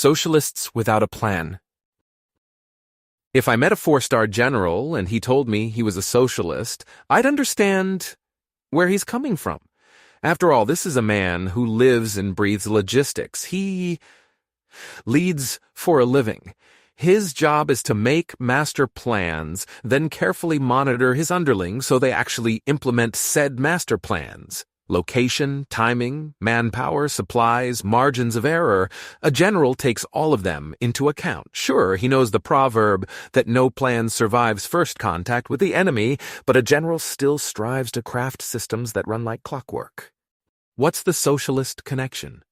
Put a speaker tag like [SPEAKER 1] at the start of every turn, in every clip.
[SPEAKER 1] Socialists without a plan. If I met a four-star general and he told me he was a socialist, I'd understand where he's coming from. After all, this is a man who lives and breathes logistics. He leads for a living. His job is to make master plans, then carefully monitor his underlings so they actually implement said master plans. Location, timing, manpower, supplies, margins of error. A general takes all of them into account. Sure, he knows the proverb that no plan survives first contact with the enemy, but a general still strives to craft systems that run like clockwork. What's the socialist connection?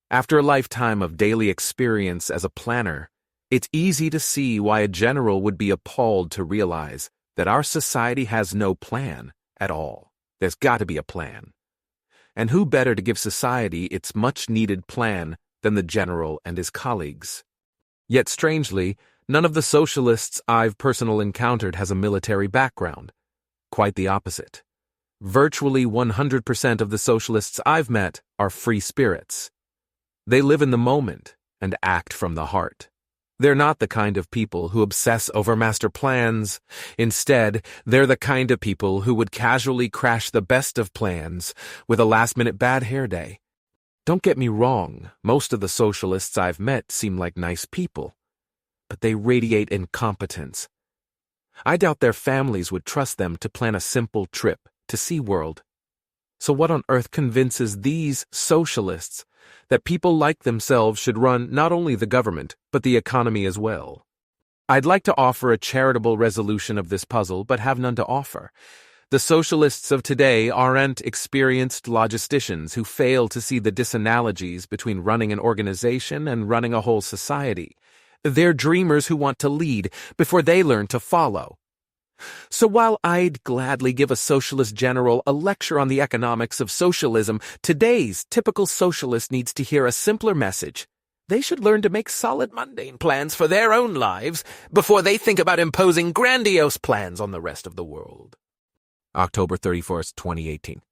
[SPEAKER 1] After a lifetime of daily experience as a planner, it's easy to see why a general would be appalled to realize that our society has no plan at all. There's got to be a plan. And who better to give society its much-needed plan than the general and his colleagues? Yet strangely, none of the socialists I've personally encountered has a military background. Quite the opposite. Virtually 100% of the socialists I've met are free spirits. They live in the moment and act from the heart. They're not the kind of people who obsess over master plans. Instead, they're the kind of people who would casually crash the best of plans with a last-minute bad hair day. Don't get me wrong, most of the socialists I've met seem like nice people, but they radiate incompetence. I doubt their families would trust them to plan a simple trip to SeaWorld. So what on earth convinces these socialists that people like themselves should run not only the government, but the economy as well? I'd like to offer a charitable resolution of this puzzle, but have none to offer. The socialists of today aren't experienced logisticians who fail to see the disanalogies between running an organization and running a whole society. They're dreamers who want to lead before they learn to follow. So while I'd gladly give a socialist general a lecture on the economics of socialism, today's typical socialist needs to hear a simpler message. They should learn to make solid mundane plans for their own lives before they think about imposing grandiose plans on the rest of the world. October 31st, 2018.